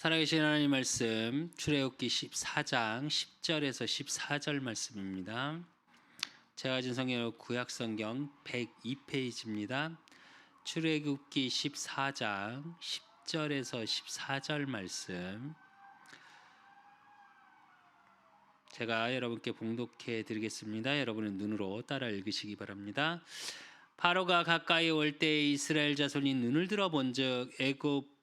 살아계신 하나님 말씀 출애굽기 14장 10절에서 14절 말씀입니다. 제가 가진 성경 구약성경 102페이지입니다. 출애굽기 14장 10절에서 14절 말씀 제가 여러분께 봉독해 드리겠습니다. 여러분은 눈으로 따라 읽으시기 바랍니다. 바로가 가까이 올 때 이스라엘 자손이 눈을 들어 본즉 애굽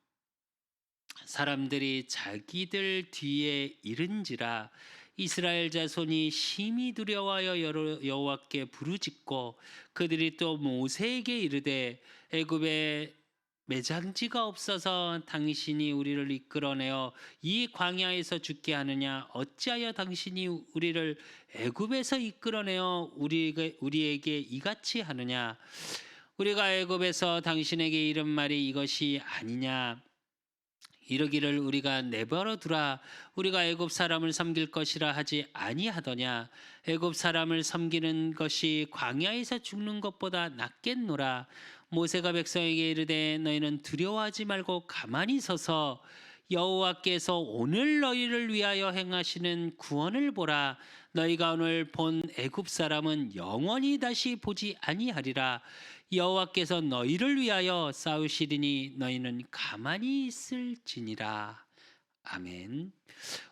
사람들이 자기들 뒤에 이른지라 이스라엘 자손이 심히 두려워하여 여호와께 부르짖고 그들이 또 모세에게 이르되 애굽에 매장지가 없어서 당신이 우리를 이끌어내어 이 광야에서 죽게 하느냐 어찌하여 당신이 우리를 애굽에서 이끌어내어 우리에게 이같이 하느냐 우리가 애굽에서 당신에게 이른 말이 이것이 아니냐 이르기를 우리가 내버려 두라 우리가 애굽 사람을 섬길 것이라 하지 아니하더냐 애굽 사람을 섬기는 것이 광야에서 죽는 것보다 낫겠노라 모세가 백성에게 이르되 너희는 두려워하지 말고 가만히 서서 여호와께서 오늘 너희를 위하여 행하시는 구원을 보라 너희가 오늘 본 애굽 사람은 영원히 다시 보지 아니하리라 여호와께서 너희를 위하여 싸우시리니 너희는 가만히 있을지니라. 아멘.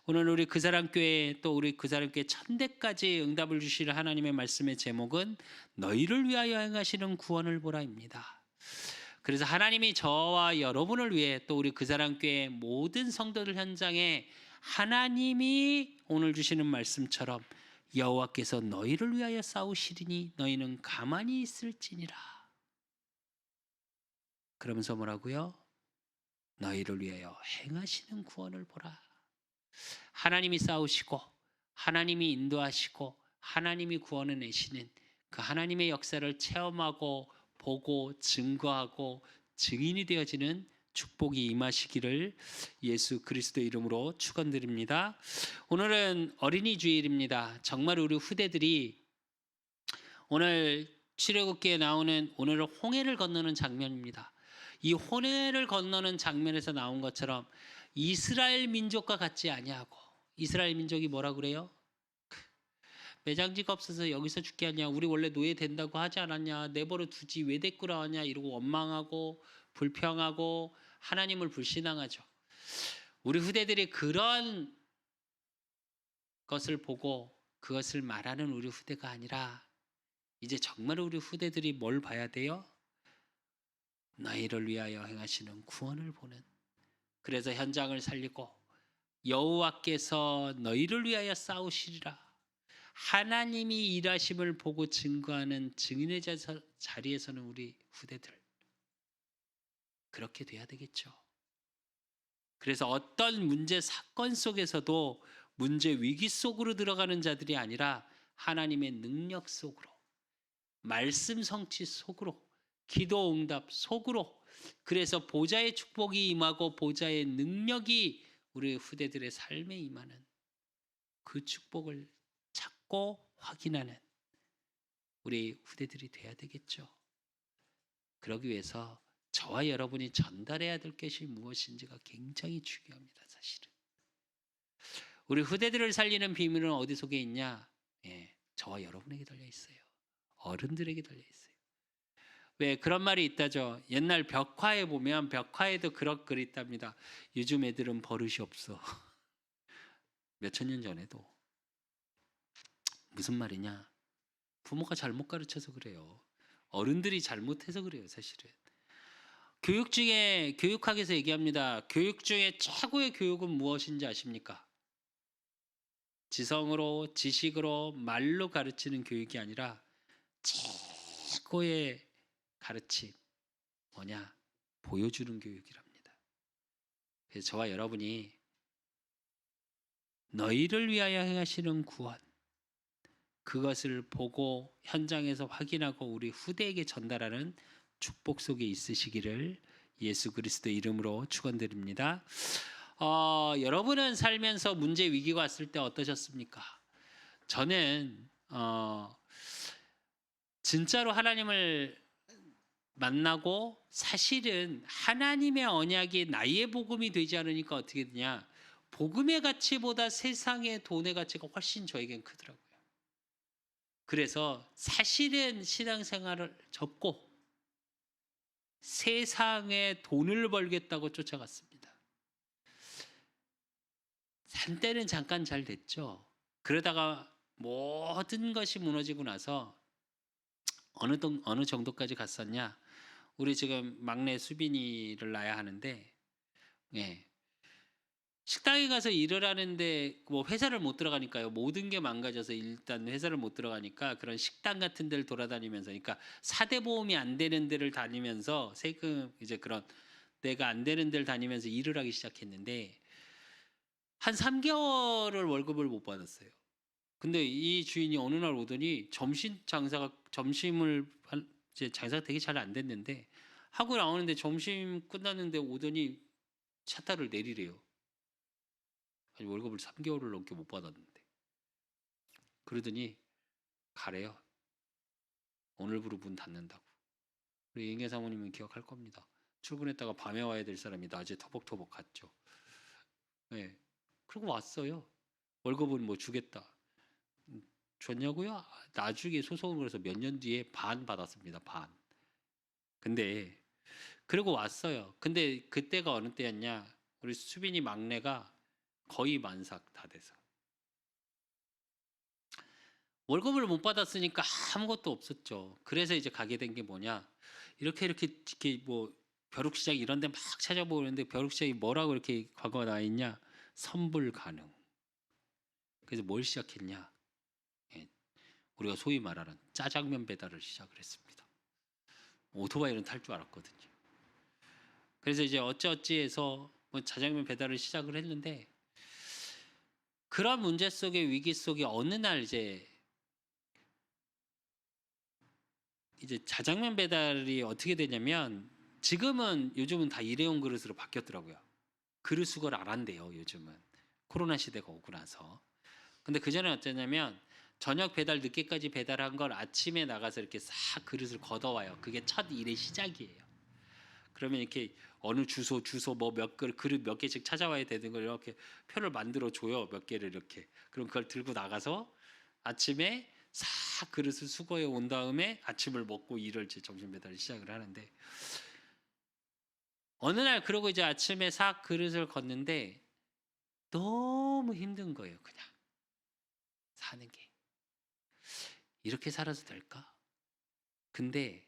오늘 우리 그 사람 교회 또 우리 그 사람 교회 천대까지 응답을 주실 하나님의 말씀의 제목은 너희를 위하여 행하시는 구원을 보라입니다. 그래서 하나님이 저와 여러분을 위해 또 우리 그 사람 교회 모든 성도들 현장에 하나님이 오늘 주시는 말씀처럼 여호와께서 너희를 위하여 싸우시리니 너희는 가만히 있을지니라. 그러면서 뭐라고요? 너희를 위하여 행하시는 구원을 보라. 하나님이 싸우시고 하나님이 인도하시고 하나님이 구원을 내시는 그 하나님의 역사를 체험하고 보고 증거하고 증인이 되어지는 축복이 임하시기를 예수 그리스도의 이름으로 축원드립니다. 오늘은 어린이 주일입니다. 정말 우리 후대들이 오늘 출애굽기에 나오는 오늘은 홍해를 건너는 장면입니다. 이 홍해를 건너는 장면에서 나온 것처럼 이스라엘 민족과 같지 아니하고 이스라엘 민족이 뭐라 그래요? 매장지가 없어서 여기서 죽게 하냐 우리 원래 노예 된다고 하지 않았냐 내버려 두지 왜 데리고 나왔냐 이러고 원망하고 불평하고 하나님을 불신앙하죠. 우리 후대들이 그런 것을 보고 그것을 말하는 우리 후대가 아니라 이제 정말 우리 후대들이 뭘 봐야 돼요? 너희를 위하여 행하시는 구원을 보는 그래서 현장을 살리고 여호와께서 너희를 위하여 싸우시리라 하나님이 일하심을 보고 증거하는 증인의 자리에서는 우리 후대들 그렇게 돼야 되겠죠. 그래서 어떤 문제 사건 속에서도 문제 위기 속으로 들어가는 자들이 아니라 하나님의 능력 속으로 말씀 성취 속으로 기도 응답 속으로 그래서 보좌의 축복이 임하고 보좌의 능력이 우리 후대들의 삶에 임하는 그 축복을 찾고 확인하는 우리 후대들이 돼야 되겠죠. 그러기 위해서 저와 여러분이 전달해야 될 것이 무엇인지가 굉장히 중요합니다. 사실은 우리 후대들을 살리는 비밀은 어디 속에 있냐? 저와 여러분에게 달려 있어요. 어른들에게 달려 있어요. 왜 그런 말이 있다죠. 옛날 벽화에 보면 벽화에도 그런 글이 있답니다. 요즘 애들은 버릇이 없어. 몇천 년 전에도. 무슨 말이냐? 부모가 잘못 가르쳐서 그래요. 어른들이 잘못해서 그래요. 사실은. 교육학에서 얘기합니다. 교육 중에 최고의 교육은 무엇인지 아십니까? 지성으로 지식으로 말로 가르치는 교육이 아니라 최고의 가르침 뭐냐? 보여주는 교육이랍니다. 그래서 저와 여러분이 너희를 위하여 행하시는 구원 그것을 보고 현장에서 확인하고 우리 후대에게 전달하는 축복 속에 있으시기를 예수 그리스도의 이름으로 축원드립니다. 여러분은 살면서 문제 위기가 왔을 때 어떠셨습니까? 저는 진짜로 하나님을 만나고 사실은 하나님의 언약이 나의 복음이 되지 않으니까 어떻게 되냐? 복음의 가치보다 세상의 돈의 가치가 훨씬 저에겐 크더라고요. 그래서 사실은 신앙생활을 접고 세상에 돈을 벌겠다고 쫓아갔습니다. 한때는 잠깐 잘 됐죠. 그러다가 모든 것이 무너지고 나서 어느 정도까지 갔었냐? 우리 지금 막내 수빈이를 낳아야 하는데, 예. 식당에 가서 일을 하는데 뭐 회사를 못 들어가니까요. 모든 게 망가져서 일단 회사를 못 들어가니까 그런 식당 같은 데를 돌아다니면서, 그러니까 사대 보험이 안 되는 데를 다니면서 세금 이제 그런 내가 안 되는 데를 다니면서 일을 하기 시작했는데 한 3개월을 월급을 못 받았어요. 근데 이 주인이 어느 날 오더니 점심을 이제 장사가 되게 잘 안 됐는데 하고 나오는데 점심 끝났는데 오더니 차타를 내리래요. 아니, 월급을 3개월을 넘게 못 받았는데. 그러더니 가래요. 오늘부로 문 닫는다고. 우리 인계 사모님은 기억할 겁니다. 출근했다가 밤에 와야 될 사람이 낮에 터벅터벅 갔죠. 네. 그러고 왔어요. 월급은 뭐 주겠다. 줬냐고요? 나중에 소송을 걸어서 몇 년 뒤에 반 받았습니다. 반. 근데 그러고 왔어요. 근데 그때가 어느 때였냐? 우리 수빈이 막내가 거의 만삭 다 돼서 월급을 못 받았으니까 아무것도 없었죠. 그래서 이제 가게 된 게 뭐냐? 이렇게 뭐 벼룩시장 이런 데 막 찾아보는데 벼룩시장이 뭐라고 이렇게 광고가 나와 있냐? 선불 가능. 그래서 뭘 시작했냐? 예, 우리가 소위 말하는 짜장면 배달을 시작을 했습니다. 오토바이는 탈 줄 알았거든요. 그래서 이제 어찌어찌해서 뭐 짜장면 배달을 시작을 했는데 그런 문제 속에 위기 속에 어느 날 이제 자장면 배달이 어떻게 되냐면 지금은 요즘은 다 일회용 그릇으로 바뀌었더라고요. 그릇 수거를 안 한대요, 요즘은. 코로나 시대가 오고 나서. 근데 그전에 어땠냐면 저녁 배달 늦게까지 배달한 걸 아침에 나가서 이렇게 싹 그릇을 걷어와요. 그게 첫 일의 시작이에요. 그러면 이렇게 어느 주소 뭐 몇 그릇 몇 개씩 찾아와야 되는 걸 이렇게 표를 만들어 줘요. 몇 개를 이렇게. 그럼 그걸 들고 나가서 아침에 싹 그릇을 수거해 온 다음에 아침을 먹고 일을 제 점심 배달을 시작을 하는데 어느 날 그러고 이제 아침에 싹 그릇을 걷는데 너무 힘든 거예요. 그냥 사는 게. 이렇게 살아도 될까? 근데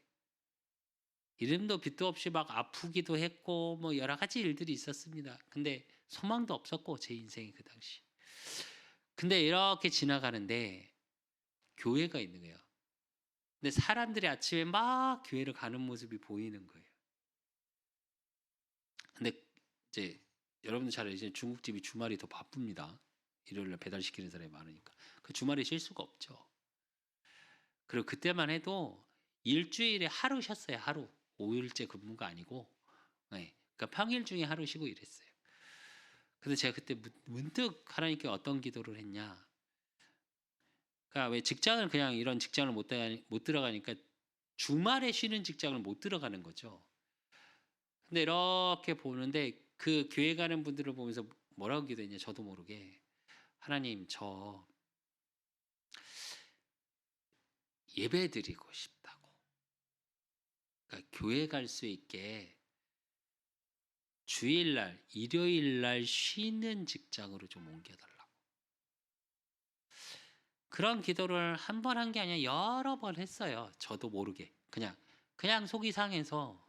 이름도 빛도 없이 막 아프기도 했고 뭐 여러 가지 일들이 있었습니다. 근데 소망도 없었고 제 인생이 그 당시. 근데 이렇게 지나가는데 교회가 있는 거예요. 근데 사람들이 아침에 막 교회를 가는 모습이 보이는 거예요. 근데 이제 여러분들 잘 아시죠? 중국집이 주말이 더 바쁩니다. 일요일날 배달시키는 사람이 많으니까. 그 주말에 쉴 수가 없죠. 그리고 그때만 해도 일주일에 하루 쉬었어요. 하루. 5일째 근무가 아니고. 네. 그러니까 평일 중에 하루 쉬고 이랬어요. 근데 제가 그때 문득 하나님께 어떤 기도를 했냐. 그러니까 왜 직장을 그냥 이런 직장을 못 들어가니까 주말에 쉬는 직장을 못 들어가는 거죠. 근데 이렇게 보는데 그 교회 가는 분들을 보면서 뭐라고 기도했냐 저도 모르게 하나님 저 예배 드리고 싶다고. 그러니까 교회 갈 수 있게 주일날, 일요일날 쉬는 직장으로 좀 옮겨달라고. 그런 기도를 한 번 한 게 아니라 여러 번 했어요. 저도 모르게. 그냥 속이 상해서.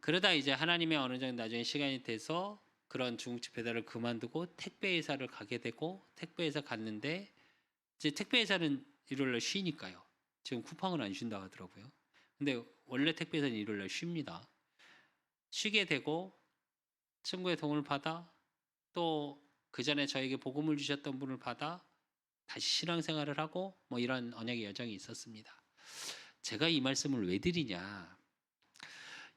그러다 이제 하나님의 어느 정도 나중에 시간이 돼서 그런 중국집 배달을 그만두고 택배 회사를 가게 되고 택배 회사 갔는데 이제 택배 회사는 일요일날 쉬니까요. 지금 쿠팡은 안 쉰다 하더라고요. 근데 원래 택배 회사는 일요일날 쉽니다. 쉬게 되고 친구의 도움을 받아 또 그 전에 저에게 복음을 주셨던 분을 받아 다시 신앙생활을 하고 뭐 이런 언약의 여정이 있었습니다. 제가 이 말씀을 왜 드리냐?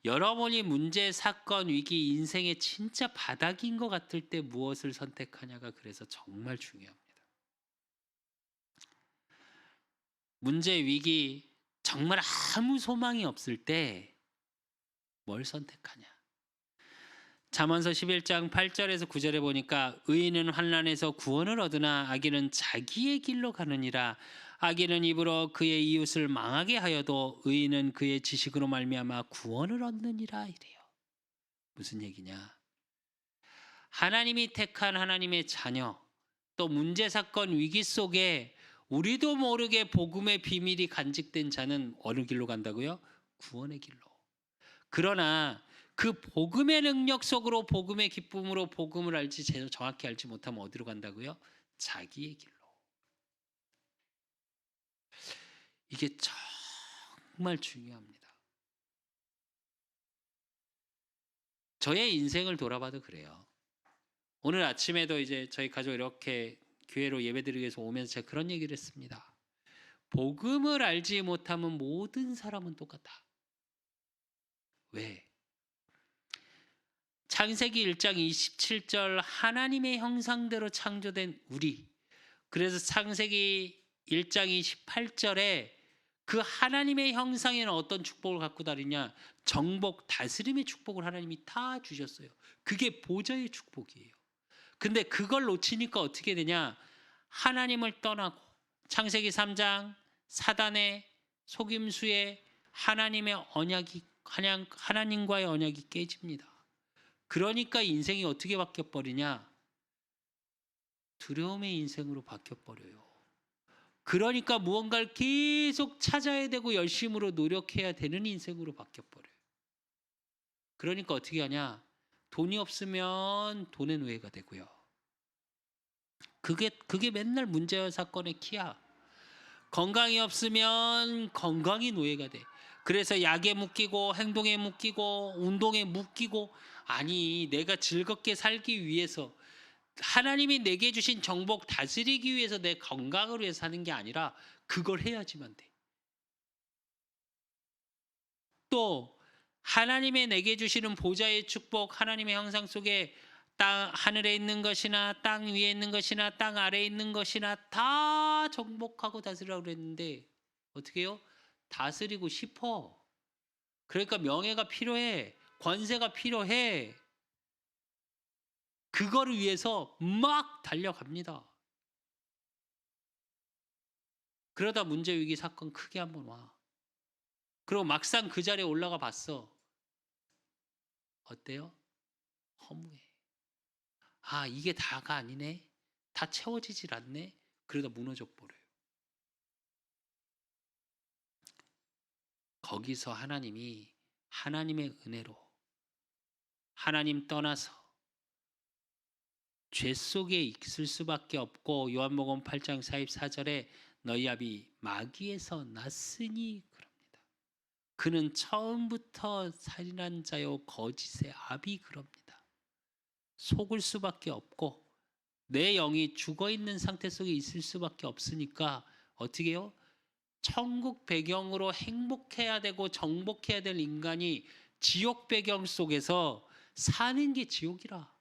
여러분이 문제, 사건, 위기, 인생의 진짜 바닥인 것 같을 때 무엇을 선택하냐가 그래서 정말 중요합니다. 문제 위기 정말 아무 소망이 없을 때 뭘 선택하냐? 잠언서 11장 8절에서 9절에 보니까 의인은 환난에서 구원을 얻으나 악인은 자기의 길로 가느니라. 악인은 입으로 그의 이웃을 망하게 하여도 의인은 그의 지식으로 말미암아 구원을 얻느니라 이래요. 무슨 얘기냐? 하나님이 택한 하나님의 자녀, 또 문제 사건 위기 속에 우리도 모르게 복음의 비밀이 간직된 자는 어느 길로 간다고요? 구원의 길로. 그러나 그 복음의 능력 속으로 복음의 기쁨으로 복음을 알지 정확히 알지 못하면 어디로 간다고요? 자기의 길로. 이게 정말 중요합니다. 저의 인생을 돌아봐도 그래요. 오늘 아침에도 이제 저희 가족 이렇게 교회로 예배드리기 위해서 오면서 제가 그런 얘기를 했습니다. 복음을 알지 못하면 모든 사람은 똑같다. 왜? 창세기 1장 27절 하나님의 형상대로 창조된 우리. 그래서 창세기 1장 28절에 그 하나님의 형상에는 어떤 축복을 갖고 다니냐? 정복, 다스림의 축복을 하나님이 다 주셨어요. 그게 보좌의 축복이에요. 근데 그걸 놓치니까 어떻게 되냐? 하나님을 떠나고 창세기 3장 사단의 속임수에 하나님의 언약이 하나님과의 언약이 깨집니다. 그러니까 인생이 어떻게 바뀌어버리냐? 두려움의 인생으로 바뀌어버려요. 그러니까 무언가를 계속 찾아야 되고 열심으로 노력해야 되는 인생으로 바뀌어버려요. 그러니까 어떻게 하냐? 돈이 없으면 돈의 노예가 되고요. 그게 맨날 문제와 사건의 키야. 건강이 없으면 건강이 노예가 돼. 그래서 약에 묶이고 행동에 묶이고 운동에 묶이고, 아니 내가 즐겁게 살기 위해서 하나님이 내게 주신 정복 다스리기 위해서 내 건강을 위해서 사는 게 아니라 그걸 해야지만 돼. 또 하나님의 내게 주시는 보좌의 축복, 하나님의 형상 속에 땅 하늘에 있는 것이나 땅 위에 있는 것이나 땅 아래에 있는 것이나 다 정복하고 다스리라고 그랬는데 어떻게 해요? 다스리고 싶어. 그러니까 명예가 필요해. 권세가 필요해. 그거를 위해서 막 달려갑니다. 그러다 문제 위기 사건 크게 한번 와. 그리고 막상 그 자리에 올라가 봤어. 어때요? 허무해. 아, 이게 다가 아니네. 다 채워지질 않네. 그러다 무너져 버려요. 거기서 하나님이 하나님의 은혜로 하나님 떠나서 죄 속에 있을 수밖에 없고, 요한복음 8장 44절에 너희 아비 마귀에서 났으니 그럽니다. 그는 처음부터 살인한 자요 거짓의 아비 그럽니다. 속을 수밖에 없고 내 영이 죽어있는 상태 속에 있을 수밖에 없으니까 어떻게 해요? 천국 배경으로 행복해야 되고 정복해야 될 인간이 지옥 배경 속에서 사는 게 지옥이라.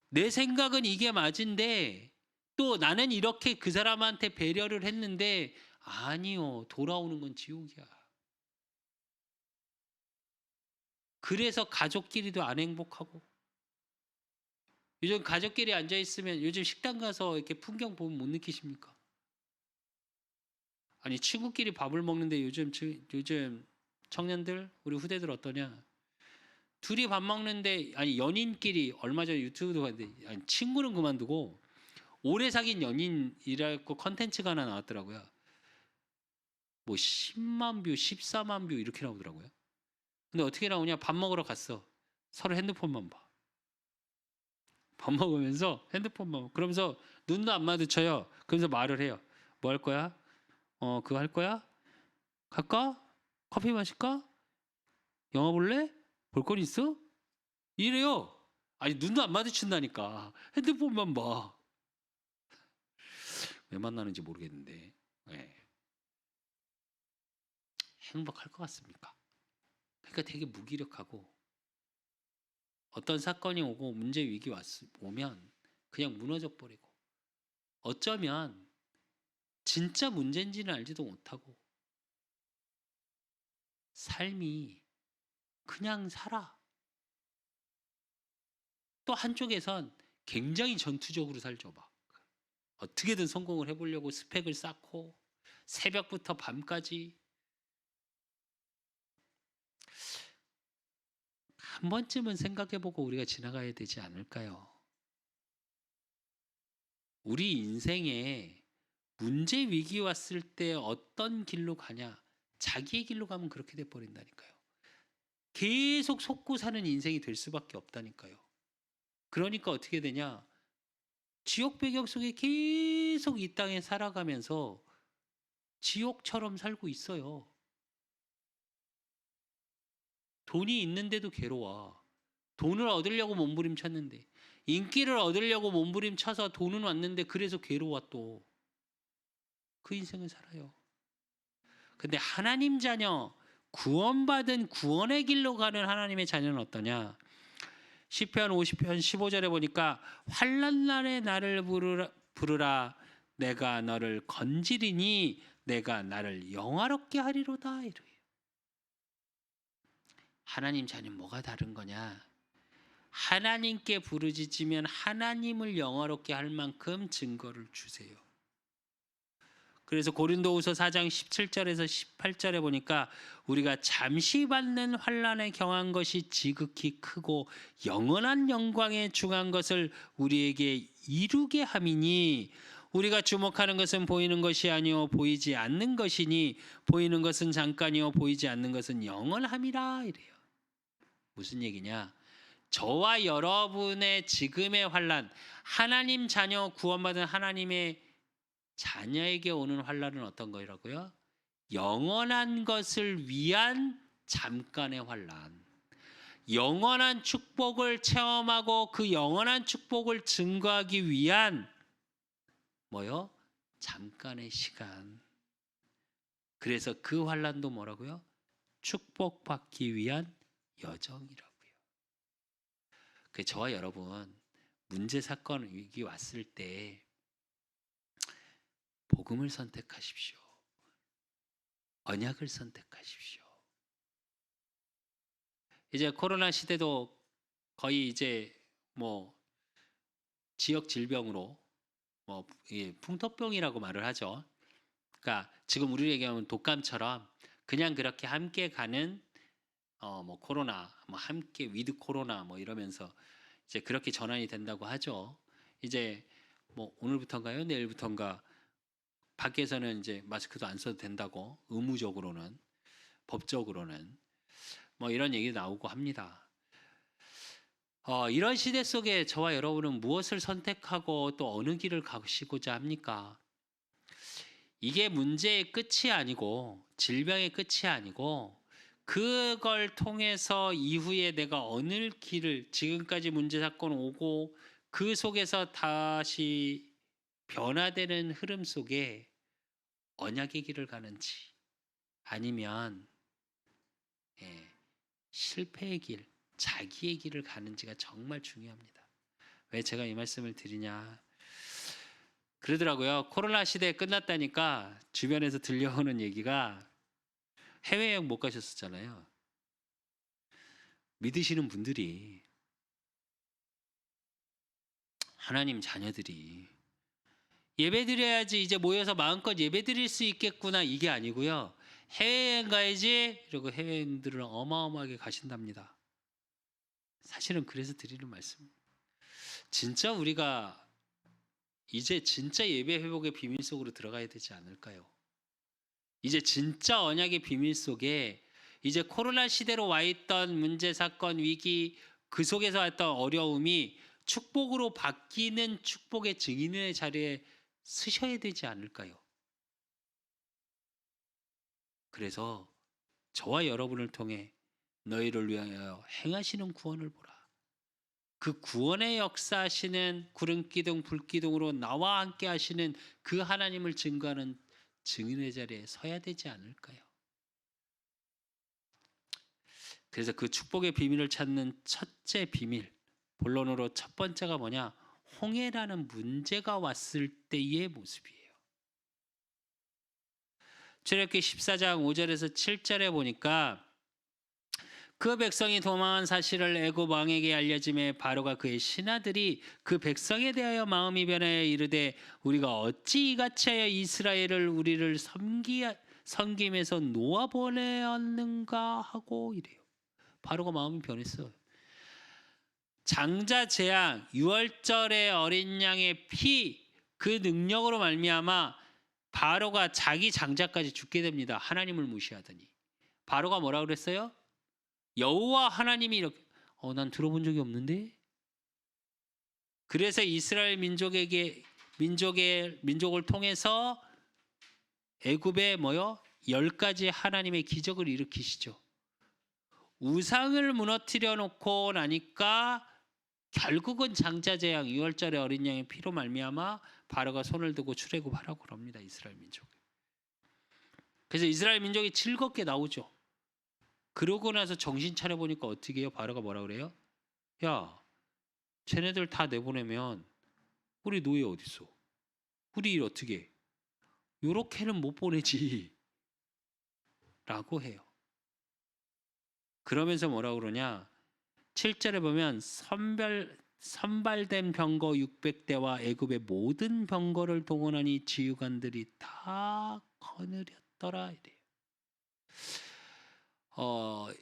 내 생각은 이게 맞은데 또 나는 이렇게 그 사람한테 배려를 했는데 아니요, 돌아오는 건 지옥이야. 그래서 가족끼리도 안 행복하고, 요즘 가족끼리 앉아 있으면 요즘 식당 가서 이렇게 풍경 보면 못 느끼십니까? 아니 친구끼리 밥을 먹는데 요즘 청년들, 우리 후대들 어떠냐? 둘이 밥 먹는데, 아니 연인끼리, 얼마 전에 유튜브도 봤는데, 아니 친구는 그만두고 오래 사귄 연인이라고 컨텐츠가 하나 나왔더라고요. 뭐 10만 뷰, 14만 뷰 이렇게 나오더라고요. 근데 어떻게 나오냐? 밥 먹으러 갔어. 서로 핸드폰만 봐. 밥 먹으면서 핸드폰만 봐. 그러면서 눈도 안 마주쳐요. 그러면서 말을 해요. 뭐 할 거야? 그거 할 거야? 갈까? 커피 마실까? 영화 볼래? 볼 건 있어? 이래요. 아니 눈도 안 마주친다니까. 핸드폰만 봐. 왜 만나는지 모르겠는데. 네. 행복할 것 같습니까? 그러니까 되게 무기력하고, 어떤 사건이 오고 문제 위기 오면 그냥 무너져 버리고, 어쩌면 진짜 문제인지는 알지도 못하고 삶이 그냥 살아. 또 한쪽에선 굉장히 전투적으로 살죠. 막 어떻게든 성공을 해보려고 스펙을 쌓고 새벽부터 밤까지. 한 번쯤은 생각해보고 우리가 지나가야 되지 않을까요? 우리 인생에 문제 위기 왔을 때 어떤 길로 가냐? 자기의 길로 가면 그렇게 돼 버린다니까요. 계속 속고 사는 인생이 될 수밖에 없다니까요. 그러니까 어떻게 되냐? 지옥 배경 속에 계속 이 땅에 살아가면서 지옥처럼 살고 있어요. 돈이 있는데도 괴로워. 돈을 얻으려고 몸부림쳤는데, 인기를 얻으려고 몸부림쳐서 돈은 왔는데 그래서 괴로워 또. 그 인생을 살아요. 근데 하나님 자녀, 구원받은 구원의 길로 가는 하나님의 자녀는 어떠냐? 시편 50편 15절에 보니까 환난 날에 나를 부르라 내가 너를 건지리니 내가 나를 영화롭게 하리로다 이래요. 하나님 자녀는 뭐가 다른 거냐? 하나님께 부르짖으면 하나님을 영화롭게 할 만큼 증거를 주세요. 그래서 고린도후서 4장 17절에서 18절에 보니까 우리가 잠시 받는 환난에 경한 것이 지극히 크고 영원한 영광에 중한 것을 우리에게 이루게 함이니 우리가 주목하는 것은 보이는 것이 아니요 보이지 않는 것이니 보이는 것은 잠깐이요 보이지 않는 것은 영원함이라 이래요. 무슨 얘기냐? 저와 여러분의 지금의 환난, 하나님 자녀 구원받은 하나님의 자녀에게 오는 환난은 어떤 거라고요? 영원한 것을 위한 잠깐의 환난. 영원한 축복을 체험하고 그 영원한 축복을 증거하기 위한 뭐요? 잠깐의 시간. 그래서 그 환난도 뭐라고요? 축복받기 위한 여정이라고요. 그 저와 여러분 문제 사건 위기 왔을 때 복음을 선택하십시오. 언약을 선택하십시오. 이제 코로나 시대도 거의 이제 뭐 지역 질병으로 뭐 풍토병이라고 말을 하죠. 그러니까 지금 우리에게 하면 독감처럼 그냥 그렇게 함께 가는 뭐 코로나, 뭐 함께 위드 코로나 뭐 이러면서 이제 그렇게 전환이 된다고 하죠. 이제 뭐 오늘부터인가요? 내일부터인가 밖에서는 이제 마스크도 안 써도 된다고 의무적으로는 법적으로는 뭐 이런 얘기 나오고 합니다. 이런 시대 속에 저와 여러분은 무엇을 선택하고 또 어느 길을 가시고자 합니까? 이게 문제의 끝이 아니고 질병의 끝이 아니고 그걸 통해서 이후에 내가 어느 길을 지금까지 문제 사건 오고 그 속에서 다시 변화되는 흐름 속에 언약의 길을 가는지 아니면 실패의 길, 자기의 길을 가는지가 정말 중요합니다. 왜 제가 이 말씀을 드리냐? 그러더라고요. 코로나 시대 끝났다니까 주변에서 들려오는 얘기가 해외여행 못 가셨었잖아요. 믿으시는 분들이 하나님 자녀들이 예배드려야지 이제 모여서 마음껏 예배드릴 수 있겠구나 이게 아니고요. 해외여행 가야지 이러고 해외여행들을 어마어마하게 가신답니다. 사실은 그래서 드리는 말씀. 진짜 우리가 이제 진짜 예배 회복의 비밀 속으로 들어가야 되지 않을까요? 이제 진짜 언약의 비밀 속에 이제 코로나 시대로 와 있던 문제 사건 위기 그 속에서 왔던 어려움이 축복으로 바뀌는 축복의 증인의 자리에 서셔야 되지 않을까요? 그래서 저와 여러분을 통해 너희를 위하여 행하시는 구원을 보라. 그 구원의 역사하시는 구름기둥 불기둥으로 나와 함께 하시는 그 하나님을 증거하는 증인의 자리에 서야 되지 않을까요? 그래서 그 축복의 비밀을 찾는 첫째 비밀, 본론으로 첫 번째가 뭐냐? 홍해라는 문제가 왔을 때의 모습이에요. 출애굽기 14장 5절에서 7절에 보니까 그 백성이 도망한 사실을 애굽 왕에게 알려짐에 바로가 그의 신하들이 그 백성에 대하여 마음이 변하여 이르되 우리가 어찌 이같이 하여 이스라엘을 우리를 섬김에서 놓아보내었는가 하고 이래요. 바로가 마음이 변했어요. 장자 재앙, 유월절의 어린 양의 피, 그 능력으로 말미암아 바로가 자기 장자까지 죽게 됩니다. 하나님을 무시하더니. 바로가 뭐라 그랬어요? 여호와 하나님이 이렇게 난 들어본 적이 없는데. 그래서 이스라엘 민족을 통해서 애굽에 10가지 하나님의 기적을 일으키시죠. 우상을 무너뜨려 놓고 나니까 결국은 장자재앙 유월절의 어린 양의 피로 말미암아 바로가 손을 들고 출애굽하라고 그럽니다. 이스라엘 민족. 그래서 이스라엘 민족이 즐겁게 나오죠. 그러고 나서 정신 차려 보니까 어떻게 해요? 바로가 뭐라 그래요? 야, 쟤네들 다 내보내면 우리 노예 어디 있어? 우리 일 어떻게 해? 요렇게는 못 보내지 라고 해요. 그러면서 뭐라 그러냐? 7절에 보면 선발된 병거 600대와 애굽의 모든 병거를 동원하니 지휘관들이 다 거느렸더라 이래요.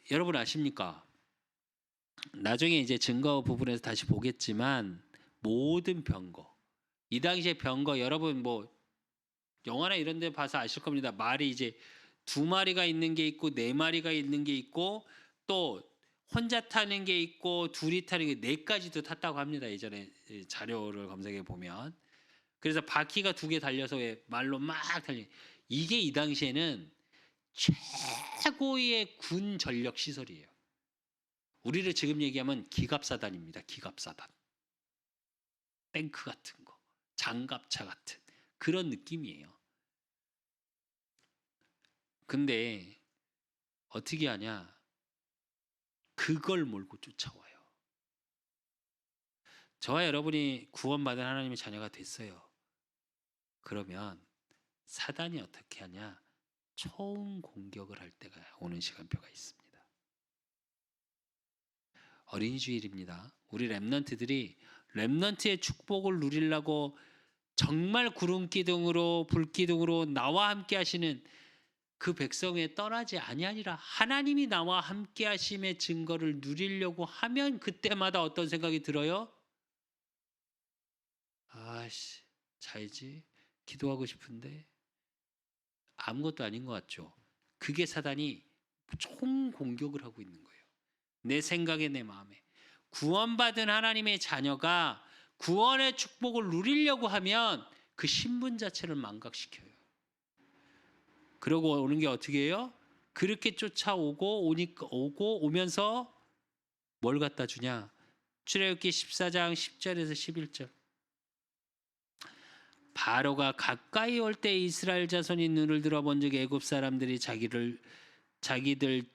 여러분 아십니까? 나중에 이제 증거 부분에서 다시 보겠지만 모든 병거, 이 당시에 병거 여러분 뭐 영화나 이런 데 봐서 아실 겁니다. 말이 이제 2마리가 있는 게 있고 4마리가 있는 게 있고 또 혼자 타는 게 있고 둘이 타는 게 4가지도 탔다고 합니다. 예전에 자료를 검색해 보면. 그래서 바퀴가 2개 달려서 말로 막 달리는, 이게 이 당시에는 최고의 군 전력 시설이에요. 우리를 지금 얘기하면 기갑사단입니다. 기갑사단. 탱크 같은 거, 장갑차 같은 그런 느낌이에요. 근데 어떻게 하냐? 그걸 몰고 쫓아와요. 저와 여러분이 구원받은 하나님의 자녀가 됐어요. 그러면 사단이 어떻게 하냐? 처음 공격을 할 때가 오는 시간표가 있습니다. 어린이 주일입니다. 우리 렘넌트의 축복을 누리려고 정말 구름 기둥으로 불 기둥으로 나와 함께 하시는 그 백성에 떠나지 아니하니라. 하나님이 나와 함께 하심의 증거를 누리려고 하면 그때마다 어떤 생각이 들어요? 아씨, 자야지. 기도하고 싶은데. 아무것도 아닌 것 같죠. 그게 사단이 총 공격을 하고 있는 거예요. 내 생각에, 내 마음에. 구원받은 하나님의 자녀가 구원의 축복을 누리려고 하면 그 신분 자체를 망각시켜요. 그러고 오는 게 어떻게 해요? 그렇게 쫓아오고 오면서 뭘 갖다 주냐? 출애굽기 14장 10절에서 11절. 바로가 가까이 올 때 이스라엘 자손이 눈을 들어본 즉 애굽 사람들이 자기들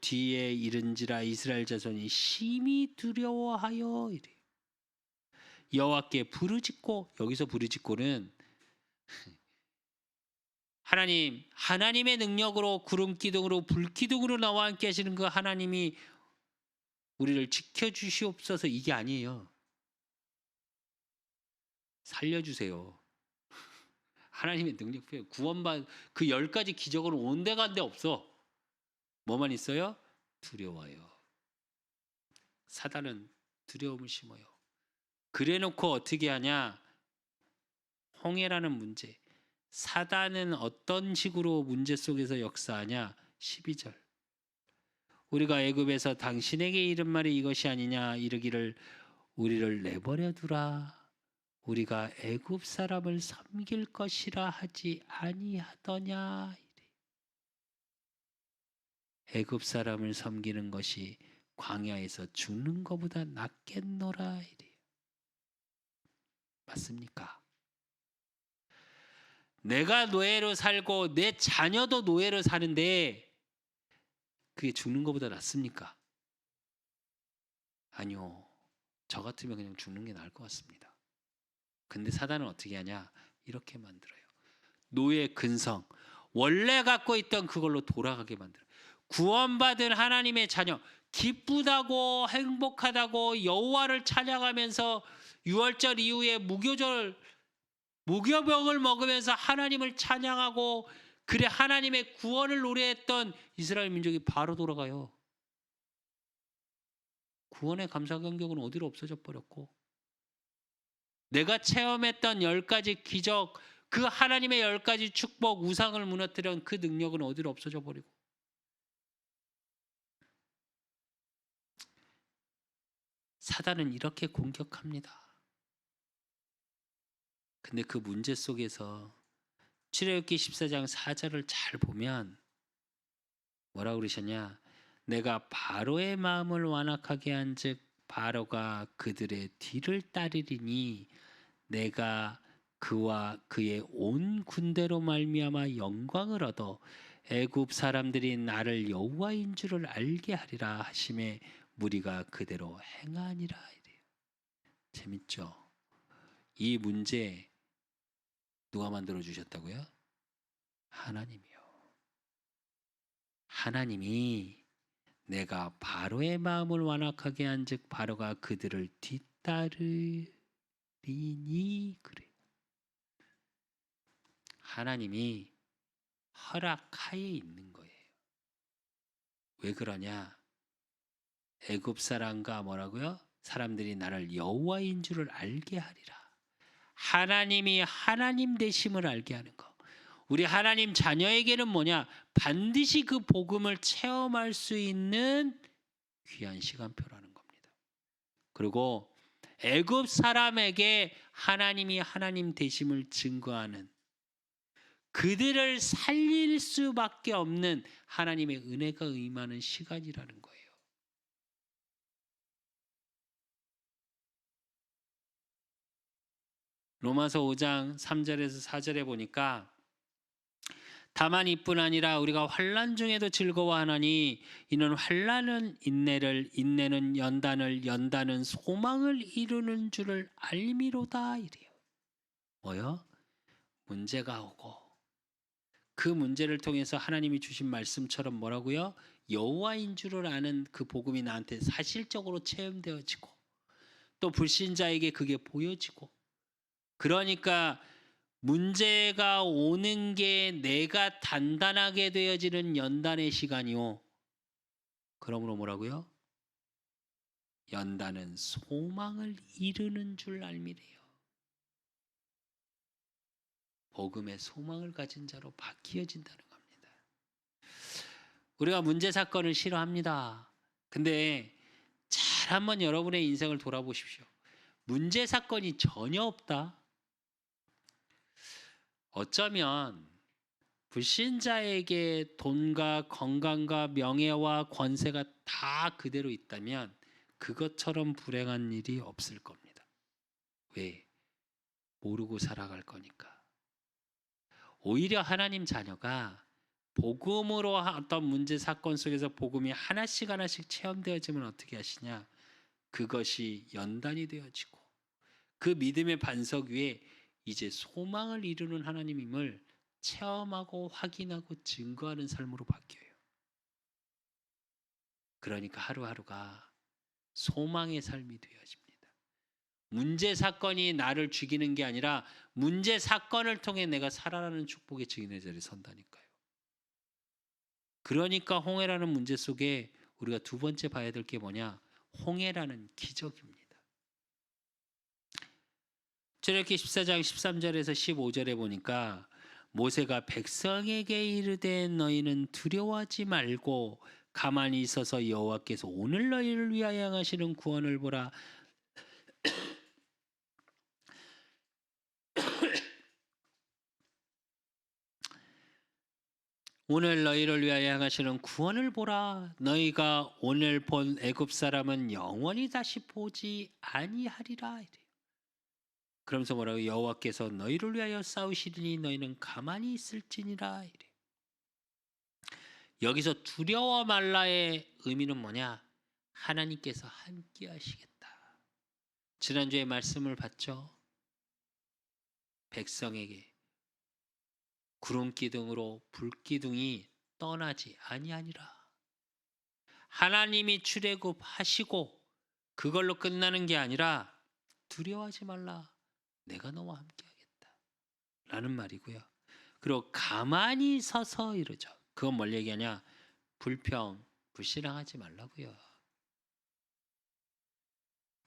뒤에 이른지라 이스라엘 자손이 심히 두려워하여 이래요. 여호와께 부르짖고, 여기서 부르짖고는 하나님의 능력으로 구름 기둥으로 불 기둥으로 나와 함께 하시는 그 하나님이 우리를 지켜주시옵소서, 이게 아니에요. 살려주세요. 하나님의 능력 표현, 구원받 그 10가지 기적으로 온데간데 없어. 뭐만 있어요? 두려워요. 사단은 두려움을 심어요. 그래놓고 어떻게 하냐? 홍해라는 문제. 사단은 어떤 식으로 문제 속에서 역사하냐? 12절. 우리가 애굽에서 당신에게 이른 말이 이것이 아니냐? 이르기를 우리를 내버려 두라. 우리가 애굽 사람을 섬길 것이라 하지 아니하더냐? 애굽 사람을 섬기는 것이 광야에서 죽는 것보다 낫겠노라. 이래요. 맞습니까? 내가 노예로 살고 내 자녀도 노예로 사는데 그게 죽는 것보다 낫습니까? 아니요. 저 같으면 그냥 죽는 게 나을 것 같습니다. 근데 사단은 어떻게 하냐? 이렇게 만들어요. 노예 근성. 원래 갖고 있던 그걸로 돌아가게 만들어요. 구원받은 하나님의 자녀, 기쁘다고 행복하다고 여호와를 찬양하면서 유월절 이후에 무교병을 먹으면서 하나님을 찬양하고 그래 하나님의 구원을 노래했던 이스라엘 민족이 바로 돌아가요. 구원의 감사 감격은 어디로 없어져 버렸고, 내가 체험했던 10가지 기적, 그 하나님의 10가지 축복, 우상을 무너뜨린 그 능력은 어디로 없어져 버리고, 사단은 이렇게 공격합니다. 근데 그 문제 속에서 출애굽기 14장 4절을 잘 보면 뭐라고 그러셨냐? 내가 바로의 마음을 완악하게 한즉 바로가 그들의 뒤를 따르리니 내가 그와 그의 온 군대로 말미암아 영광을 얻어 애굽 사람들이 나를 여호와인 줄을 알게 하리라 하심에 무리가 그대로 행하니라 이래요. 재밌죠? 이 문제 누가 만들어 주셨다고요? 하나님이요. 하나님이 내가 바로의 마음을 완악하게 한즉 바로가 그들을 뒤따르리니 그래. 하나님이 허락하에 있는 거예요. 왜 그러냐? 애굽 사람과 뭐라고요? 사람들이 나를 여호와인 줄을 알게 하리라. 하나님이 하나님 되심을 알게 하는 거. 우리 하나님 자녀에게는 뭐냐? 반드시 그 복음을 체험할 수 있는 귀한 시간표라는 겁니다. 그리고 애굽 사람에게 하나님이 하나님 되심을 증거하는, 그들을 살릴 수밖에 없는 하나님의 은혜가 임하는 시간이라는 거예요. 로마서 5장 3절에서 4절에 보니까 다만 이뿐 아니라 우리가 환난 중에도 즐거워하나니 이는 환난은 인내를, 인내는 연단을, 연단은 소망을 이루는 줄을 알미로다 이래요. 뭐요? 문제가 오고 그 문제를 통해서 하나님이 주신 말씀처럼 뭐라고요? 여호와인 줄을 아는 그 복음이 나한테 사실적으로 체험되어지고 또 불신자에게 그게 보여지고, 그러니까 문제가 오는 게 내가 단단하게 되어지는 연단의 시간이요. 그러므로 뭐라고요? 연단은 소망을 이루는 줄 알미래요. 복음의 소망을 가진 자로 바뀌어진다는 겁니다. 우리가 문제 사건을 싫어합니다. 근데 잘 한번 여러분의 인생을 돌아보십시오. 문제 사건이 전혀 없다. 어쩌면 불신자에게 돈과 건강과 명예와 권세가 다 그대로 있다면 그것처럼 불행한 일이 없을 겁니다. 왜? 모르고 살아갈 거니까. 오히려 하나님 자녀가 복음으로 어떤 문제 사건 속에서 복음이 하나씩 하나씩 체험되어지면 어떻게 하시냐? 그것이 연단이 되어지고 그 믿음의 반석 위에 이제 소망을 이루는 하나님임을 체험하고 확인하고 증거하는 삶으로 바뀌어요. 그러니까 하루하루가 소망의 삶이 되어집니다. 문제 사건이 나를 죽이는 게 아니라 문제 사건을 통해 내가 살아나는 축복의 증인의 자리에 선다니까요. 그러니까 홍해라는 문제 속에 우리가 두 번째 봐야 될 게 뭐냐? 홍해라는 기적입니다. 출애굽기 14장 13절에서 15절에 보니까 모세가 백성에게 이르되 너희는 두려워하지 말고 가만히 있어서 여호와께서 오늘 너희를 위하여 행하시는 구원을 보라. 오늘 너희를 위하여 행하시는 구원을 보라. 너희가 오늘 본 애굽 사람은 영원히 다시 보지 아니하리라. 이래요. 그러면서 뭐라고? 여호와께서 너희를 위하여 싸우시리니 너희는 가만히 있을지니라. 이래요. 여기서 두려워 말라의 의미는 뭐냐? 하나님께서 함께 하시겠다. 지난주에 말씀을 봤죠? 백성에게 구름 기둥으로 불 기둥이 떠나지 아니하니라. 하나님이 출애굽하시고 그걸로 끝나는 게 아니라 두려워하지 말라. 내가 너와 함께하겠다. 라는 말이고요. 그리고 가만히 서서 이러죠. 그건 뭘 얘기하냐? 불신앙하지 말라고요.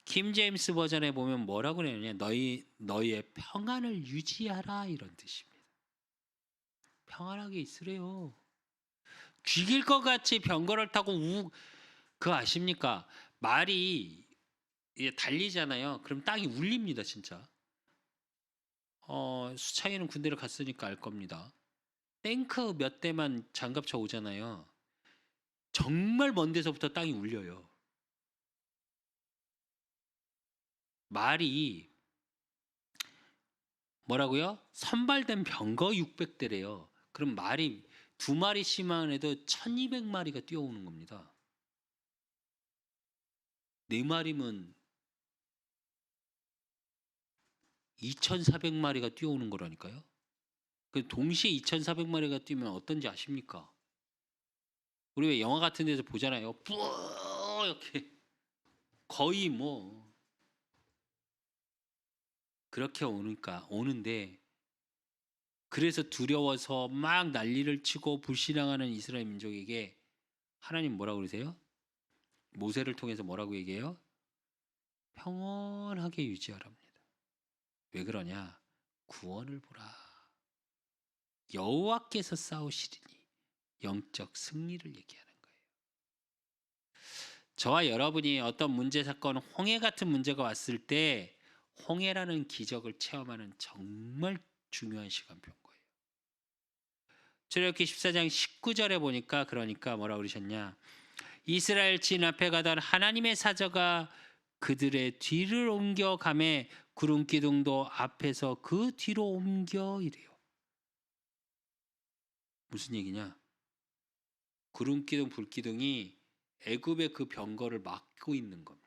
킴 제임스 버전에 보면 뭐라고 그러느냐? 너희의 평안을 유지하라 이런 뜻입니다. 평안하게 있으래요. 죽일 것 같이 병거를 타고 그거 아십니까? 말이 달리잖아요. 그럼 땅이 울립니다, 진짜. 수창이는 군대를 갔으니까 알 겁니다. 탱크 몇 대만 장갑차 오잖아요. 정말 먼 데서부터 땅이 울려요. 말이 뭐라고요? 선발된 병거 600대래요. 그럼 말이 2마리씩만 해도 1200마리가 뛰어오는 겁니다. 4마리면 2400마리가 뛰어오는 거라니까요. 그 동시에 2400마리가 뛰면 어떤지 아십니까? 우리 왜 영화 같은 데서 보잖아요. 뿌 이렇게 거의 뭐 그렇게 오는데 그래서 두려워서 막 난리를 치고 불신앙하는 이스라엘 민족에게 하나님 뭐라고 그러세요? 모세를 통해서 뭐라고 얘기해요? 평온하게 유지하랍니다. 왜 그러냐? 구원을 보라. 여호와께서 싸우시리니 영적 승리를 얘기하는 거예요. 저와 여러분이 어떤 문제 사건, 홍해 같은 문제가 왔을 때 홍해라는 기적을 체험하는 정말 중요한 시간표인 거예요. 출애굽기 14장 19절에 보니까 그러니까 뭐라고 그러셨냐? 이스라엘 진 앞에 가던 하나님의 사자가 그들의 뒤를 옮겨 가매 구름 기둥도 앞에서 그 뒤로 옮겨 이래요. 무슨 얘기냐? 구름 기둥, 불 기둥이 애굽의 그 병거를 막고 있는 겁니다.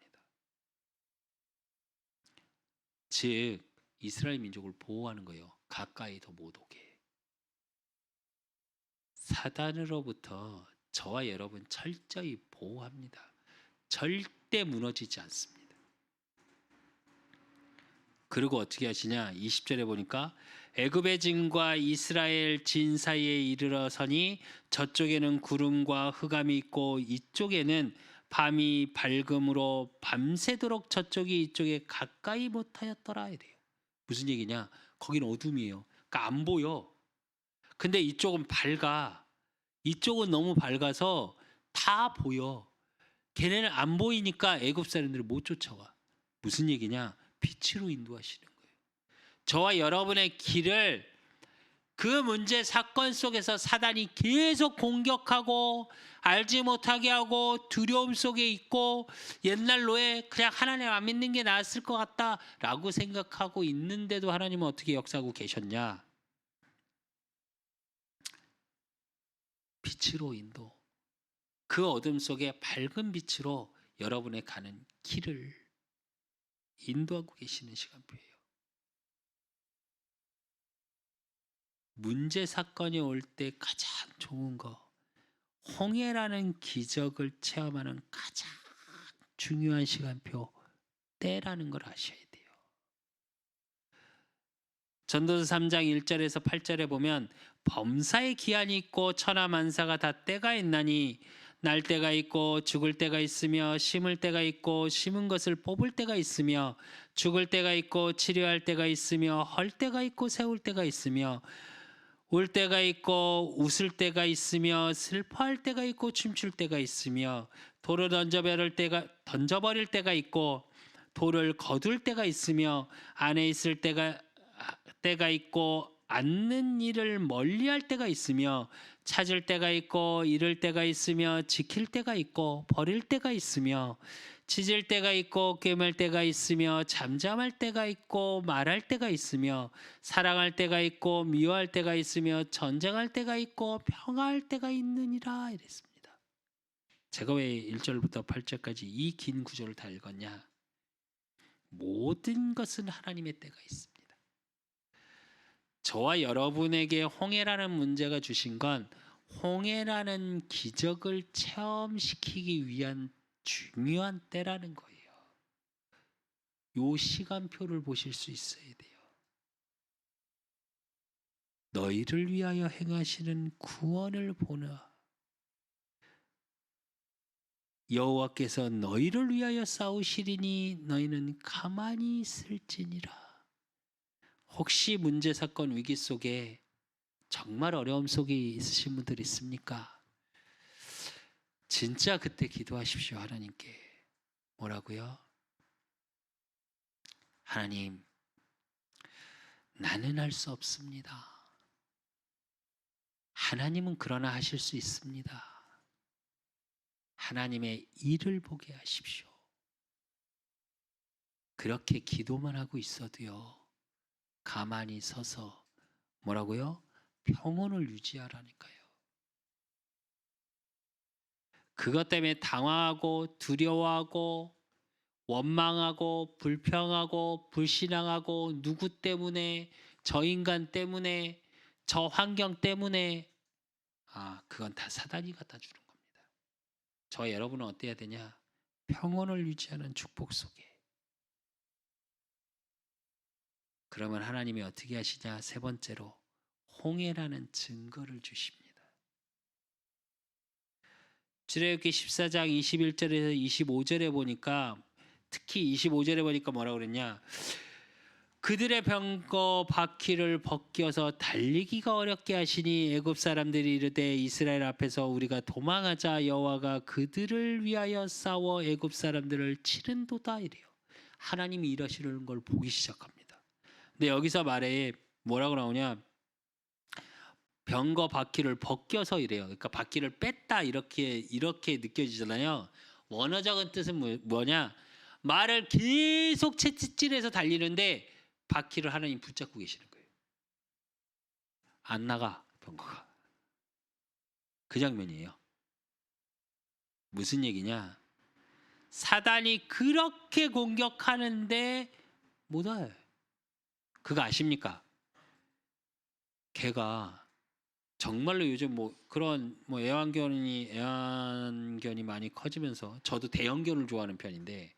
즉 이스라엘 민족을 보호하는 거예요. 가까이 더 못 오게. 사단으로부터 저와 여러분 철저히 보호합니다. 절대 무너지지 않습니다. 그리고 어떻게 하시냐? 20절에 보니까 애굽의 진과 이스라엘 진 사이에 이르러서니 저쪽에는 구름과 흑암이 있고 이쪽에는 밤이 밝음으로 밤새도록 저쪽이 이쪽에 가까이 못하였더라 이래요. 무슨 얘기냐? 거기는 어둠이에요. 그러니까 안 보여. 근데 이쪽은 밝아. 이쪽은 너무 밝아서 다 보여. 걔네는 안 보이니까 애굽 사람들을 못 쫓아와. 무슨 얘기냐? 빛으로 인도하시는 거예요. 저와 여러분의 길을 그 문제 사건 속에서 사단이 계속 공격하고 알지 못하게 하고 두려움 속에 있고 옛날로에 그냥 하나님 안 믿는 게 나았을 것 같다라고 생각하고 있는데도 하나님은 어떻게 역사하고 계셨냐? 빛으로 인도. 그 어둠 속에 밝은 빛으로 여러분의 가는 길을 인도하고 계시는 시간표예요. 문제 사건이 올 때 가장 좋은 거, 홍해라는 기적을 체험하는 가장 중요한 시간표, 때라는 걸 아셔야 돼요. 전도서 3장 1절에서 8절에 보면 범사의 기한이 있고 천하만사가 다 때가 있나니 날 때가 있고 죽을 때가 있으며 심을 때가 있고 심은 것을 뽑을 때가 있으며 죽을 때가 있고 치료할 때가 있으며 헐 때가 있고 세울 때가 있으며 울 때가 있고 웃을 때가 있으며 슬퍼할 때가 있고 춤출 때가 있으며 돌을 던져버릴 때가 있고 돌을 거둘 때가 있으며 안에 있을 때가 있고 앉는 일을 멀리할 때가 있으며 찾을 때가 있고 잃을 때가 있으며 지킬 때가 있고 버릴 때가 있으며 짖을 때가 있고 꿰맬 때가 있으며 잠잠할 때가 있고 말할 때가 있으며 사랑할 때가 있고 미워할 때가 있으며 전쟁할 때가 있고 평화할 때가 있느니라 이랬습니다. 제가 왜 1절부터 8절까지 이 긴 구절을 다 읽었냐? 모든 것은 하나님의 때가 있습니다. 저와 여러분에게 홍해라는 문제가 주신 건 홍해라는 기적을 체험시키기 위한 중요한 때라는 거예요. 요 시간표를 보실 수 있어야 돼요. 너희를 위하여 행하시는 구원을 보나 여호와께서 너희를 위하여 싸우시리니 너희는 가만히 있을지니라. 혹시 문제 사건 위기 속에 정말 어려움 속에 있으신 분들 있습니까? 진짜 그때 기도하십시오. 하나님께. 뭐라고요? 하나님, 나는 할 수 없습니다. 하나님은 그러나 하실 수 있습니다. 하나님의 일을 보게 하십시오. 그렇게 기도만 하고 있어도요. 가만히 서서 뭐라고요? 평온을 유지하라니까요. 그것 때문에 당황하고 두려워하고 원망하고 불평하고 불신앙하고 누구 때문에 저 인간 때문에 저 환경 때문에 그건 다 사단이 갖다 주는 겁니다. 저 여러분은 어때야 되냐? 평온을 유지하는 축복 속에. 그러면 하나님이 어떻게 하시냐? 세 번째로 홍해라는 증거를 주십니다. 출애굽기 14장 21절에서 25절에 보니까 특히 25절에 보니까 뭐라고 그랬냐? 그들의 병거 바퀴를 벗겨서 달리기가 어렵게 하시니 애굽 사람들이 이르되 이스라엘 앞에서 우리가 도망하자 여호와가 그들을 위하여 싸워 애굽 사람들을 치른도다 이래요. 하나님이 일하시는 걸 보기 시작합니다. 근데 여기서 말에 뭐라고 나오냐? 병거 바퀴를 벗겨서 이래요. 그러니까 바퀴를 뺐다 이렇게 느껴지잖아요. 원어적인 뜻은 뭐냐? 말을 계속 채찍질해서 달리는데 바퀴를 하나님 붙잡고 계시는 거예요. 안 나가 병거가. 그 장면이에요. 무슨 얘기냐? 사단이 그렇게 공격하는데 못 와요. 그거 아십니까? 걔가 정말로 요즘 그런 애완견이 많이 커지면서 저도 대형견을 좋아하는 편인데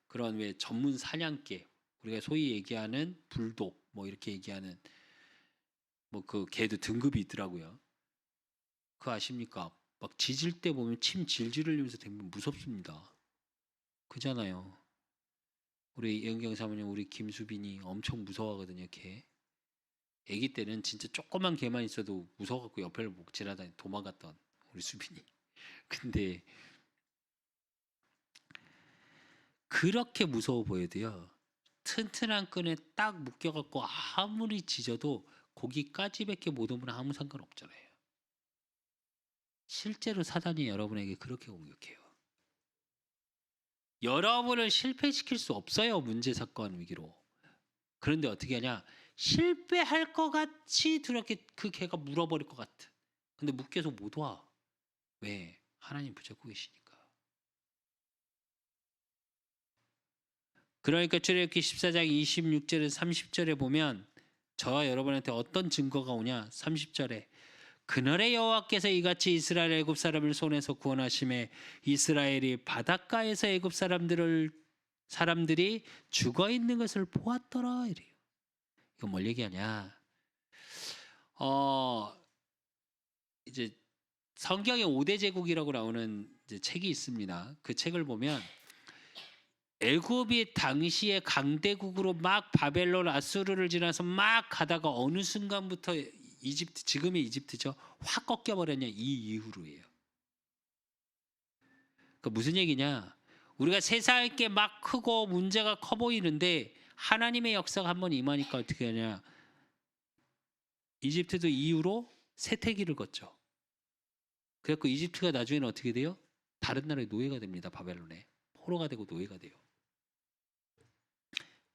그런 왜 전문 사냥개 우리가 소위 얘기하는 불독 이렇게 얘기하는 그 개도 등급이 있더라고요. 그거 아십니까? 막 짖을 때 보면 침 질질 흘리면서 되게 무섭습니다. 그잖아요. 우리 예은경 사모님 우리 김수빈이 엄청 무서워하거든요. 개. 아기 때는 진짜 조그만 개만 있어도 무서워갖고 옆을 못 지나다니 도망갔던 우리 수빈이. 근데 그렇게 무서워 보여도요. 튼튼한 끈에 딱 묶여갖고 아무리 짖어도 고기까지밖에 못 오면 아무 상관없잖아요. 실제로 사단이 여러분에게 그렇게 공격해요. 여러분을 실패시킬 수 없어요. 문제 사건 위기로. 그런데 어떻게 하냐? 실패할 것 같이 그렇게 그 개가 물어버릴 것 같아. 근데 묶여서 못 와. 왜? 하나님 붙잡고 계시니까. 그러니까 출애굽기 14장 26절에서 30절에 보면 저와 여러분한테 어떤 증거가 오냐? 30절에 그날에 여호와께서 이같이 이스라엘 애굽 사람을 손에서 구원하심에 이스라엘이 바닷가에서 애굽 사람들이 죽어 있는 것을 보았더라 이래요. 이건 뭘 얘기하냐? 이제 성경에 5대 제국이라고 나오는 이제 책이 있습니다. 그 책을 보면 애굽이 당시에 강대국으로 막 바벨론 아수르를 지나서 막 가다가 어느 순간부터 이집트 지금의 이집트죠. 확 꺾여 버렸냐 이 이후로예요. 그러니까 무슨 얘기냐? 우리가 세상에 게 막 크고 문제가 커 보이는데 하나님의 역사가 한번 임하니까 어떻게 하냐? 이집트도 이후로 세태기를 걷죠. 그래서 이집트가 나중에는 어떻게 돼요? 다른 나라의 노예가 됩니다. 바벨론에 포로가 되고 노예가 돼요.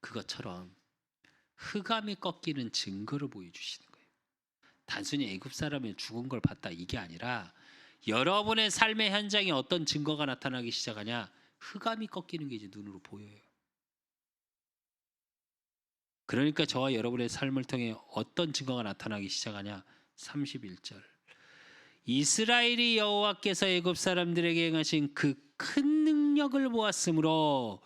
그것처럼 흑암이 꺾이는 증거를 보여주시는 거예요. 단순히 애굽 사람이 죽은 걸 봤다 이게 아니라 여러분의 삶의 현장에 어떤 증거가 나타나기 시작하냐? 흑암이 꺾이는 게 이제 눈으로 보여요. 그러니까 저와 여러분의 삶을 통해 어떤 증거가 나타나기 시작하냐? 31절. 이스라엘이 여호와께서 애굽 사람들에게 행하신 그 큰 능력을 보았으므로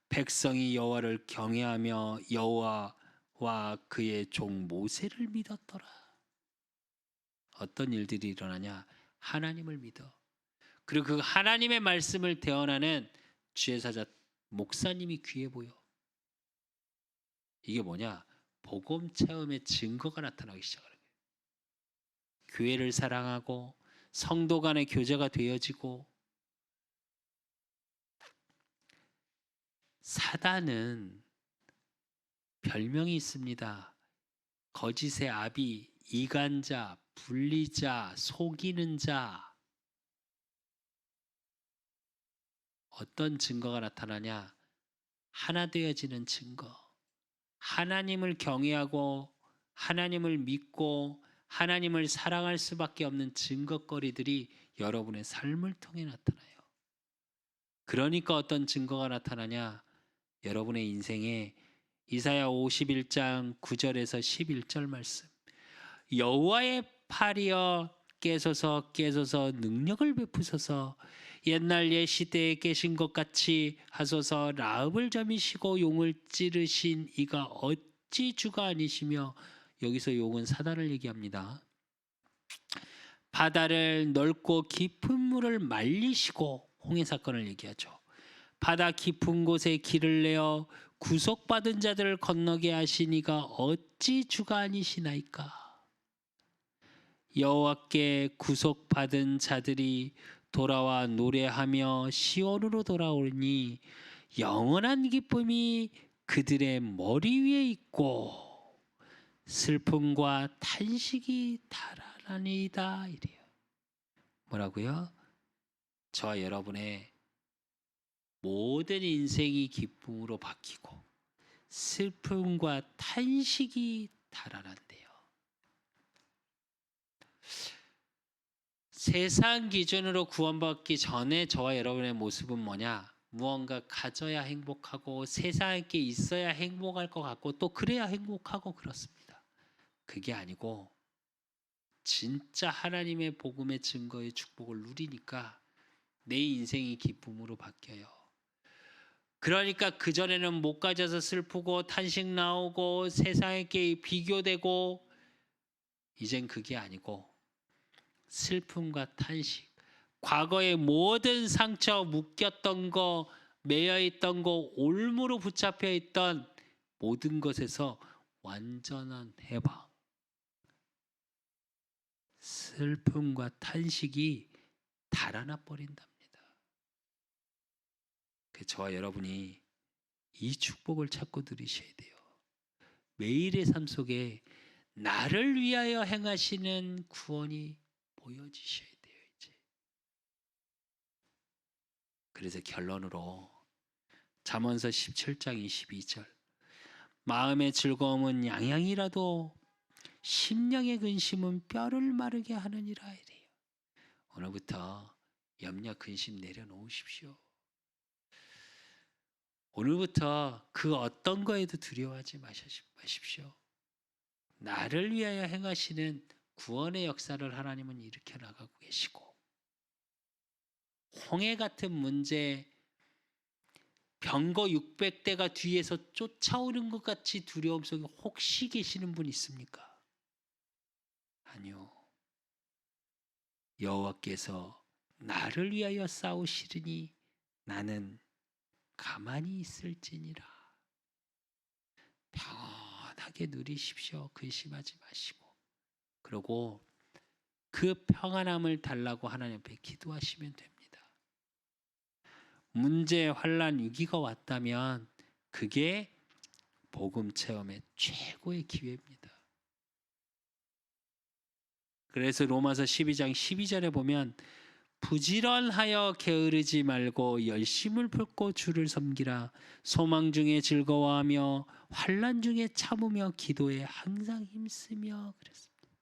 백성이 여호와를 경외하며 여호와와 그의 종 모세를 믿었더라. 어떤 일들이 일어나냐? 하나님을 믿어. 그리고 그 하나님의 말씀을 대언하는 주의 사자 목사님이 귀해 보여. 이게 뭐냐? 복음 체험의 증거가 나타나기 시작하는 거예요. 교회를 사랑하고 성도 간의 교제가 되어지고. 사단은 별명이 있습니다. 거짓의 아비, 이간자, 분리자, 속이는 자. 어떤 증거가 나타나냐? 하나 되어지는 증거. 하나님을 경외하고 하나님을 믿고 하나님을 사랑할 수밖에 없는 증거거리들이 여러분의 삶을 통해 나타나요. 그러니까 어떤 증거가 나타나냐? 여러분의 인생에 이사야 51장 9절에서 11절 말씀. 여호와의 팔이여 깨소서 깨소서 능력을 베푸소서 옛날 옛 시대에 깨신 것 같이 하소서. 라합을 점이시고 용을 찌르신 이가 어찌 주가 아니시며. 여기서 용은 사단을 얘기합니다. 바다를 넓고 깊은 물을 말리시고, 홍해 사건을 얘기하죠. 바다 깊은 곳에 길을 내어 구속받은 자들을 건너게 하시니가 어찌 주가 아니시나이까. 여호와께 구속받은 자들이 돌아와 노래하며 시온으로 돌아오니 영원한 기쁨이 그들의 머리 위에 있고 슬픔과 탄식이 달아나니이다. 이래요. 뭐라고요? 저와 여러분의 모든 인생이 기쁨으로 바뀌고 슬픔과 탄식이 달아난대요. 세상 기준으로 구원받기 전에 저와 여러분의 모습은 뭐냐? 무언가 가져야 행복하고 세상에 게 있어야 행복할 것 같고 또 그래야 행복하고 그렇습니다. 그게 아니고 진짜 하나님의 복음의 증거의 축복을 누리니까 내 인생이 기쁨으로 바뀌어요. 그러니까 그전에는 못 가져서 슬프고 탄식 나오고 세상에게 비교되고, 이젠 그게 아니고 슬픔과 탄식, 과거의 모든 상처, 묶였던 거, 매여있던 거, 올무로 붙잡혀 있던 모든 것에서 완전한 해방, 슬픔과 탄식이 달아나 버린답니다. 저와 여러분이 이 축복을 찾고 누리셔야 돼요. 매일의 삶 속에 나를 위하여 행하시는 구원이 보여지셔야 돼요. 이제. 그래서 결론으로 잠언서 17장 22절. 마음의 즐거움은 양양이라도 심령의 근심은 뼈를 마르게 하느니라 이래요. 오늘부터 염려 근심 내려놓으십시오. 오늘부터 그 어떤 거에도 두려워하지 마십시오. 나를 위하여 행하시는 구원의 역사를 하나님은 일으켜 나가고 계시고, 홍해 같은 문제, 병거 600대가 뒤에서 쫓아오는 것 같이 두려움 속에 혹시 계시는 분 있습니까? 아니요. 여호와께서 나를 위하여 싸우시리니 나는 가만히 있을지니라. 편하게 누리십시오. 근심하지 마시고. 그리고 그 평안함을 달라고 하나님 앞에 기도하시면 됩니다. 문제, 환난, 위기가 왔다면 그게 복음 체험의 최고의 기회입니다. 그래서 로마서 12장 12절에 보면 부지런하여 게으르지 말고 열심을 품고 주를 섬기라. 소망 중에 즐거워하며 환난 중에 참으며 기도에 항상 힘쓰며 그랬습니다.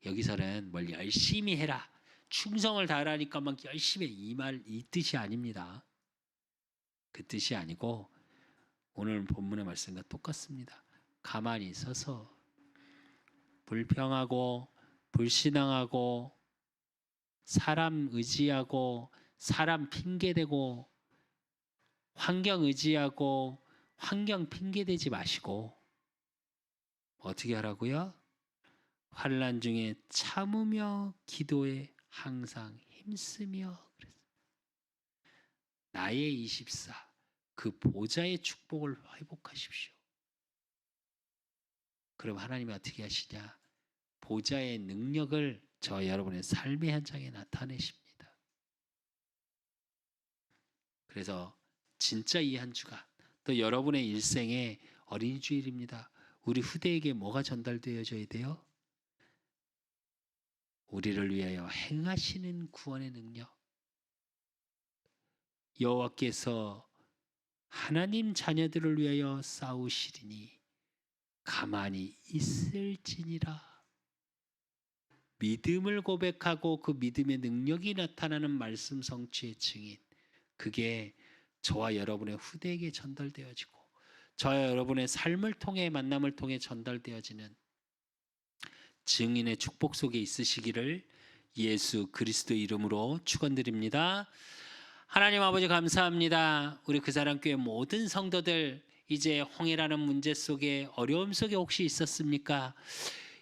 여기서는 뭘 열심히 해라, 충성을 다하라니까 막 열심히 이 뜻이 아닙니다. 그 뜻이 아니고 오늘 본문의 말씀과 똑같습니다. 가만히 있어서 불평하고 불신앙하고 사람 의지하고 사람 핑계대고 환경 의지하고 환경 핑계대지 마시고 어떻게 하라고요? 환난 중에 참으며 기도에 항상 힘쓰며 나의 24 그 보좌의 축복을 회복하십시오. 그럼 하나님이 어떻게 하시냐? 보좌의 능력을 저 여러분의 삶의 현장에 나타내십니다. 그래서 진짜 이 한 주간 또 여러분의 일생에 어린이 주일입니다. 우리 후대에게 뭐가 전달되어져야 돼요? 우리를 위하여 행하시는 구원의 능력. 여호와께서 하나님 자녀들을 위하여 싸우시리니 가만히 있을지니라. 믿음을 고백하고 그 믿음의 능력이 나타나는 말씀 성취의 증인. 그게 저와 여러분의 후대에게 전달되어지고 저와 여러분의 삶을 통해 만남을 통해 전달되어지는 증인의 축복 속에 있으시기를 예수 그리스도 이름으로 축원드립니다. 하나님 아버지 감사합니다. 우리 그 사람 교회 모든 성도들 이제 홍해라는 문제 속에 어려움 속에 혹시 있었습니까?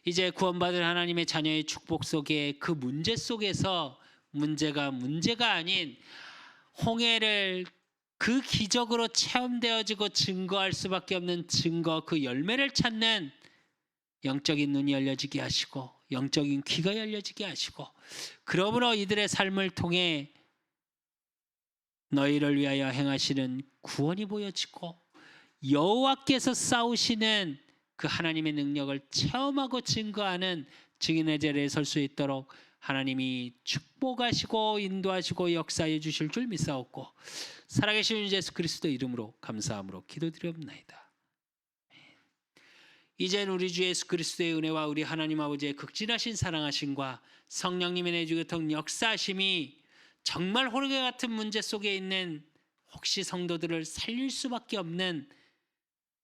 이제 구원받은 하나님의 자녀의 축복 속에 그 문제 속에서 문제가 아닌 홍해를 그 기적으로 체험되어지고 증거할 수밖에 없는 증거 그 열매를 찾는 영적인 눈이 열려지게 하시고 영적인 귀가 열려지게 하시고 그러므로 이들의 삶을 통해 너희를 위하여 행하시는 구원이 보여지고 여호와께서 싸우시는 그 하나님의 능력을 체험하고 증거하는 증인의 자리에 설 수 있도록 하나님이 축복하시고 인도하시고 역사해 주실 줄 믿사옵고 살아계신 예수 그리스도 이름으로 감사함으로 기도드리옵나이다. 이젠 우리 주 예수 그리스도의 은혜와 우리 하나님 아버지의 극진하신 사랑하심과 성령님의 내주교통 역사하심이 정말 호르게 같은 문제 속에 있는 혹시 성도들을 살릴 수밖에 없는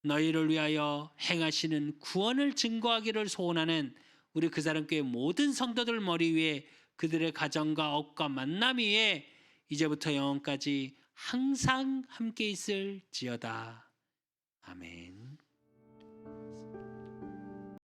너희를 위하여 행하시는 구원을 증거하기를 소원하는 우리 그 사람 교회 모든 성도들 머리 위에 그들의 가정과 업과 만남 위에 이제부터 영원까지 항상 함께 있을지어다. 아멘.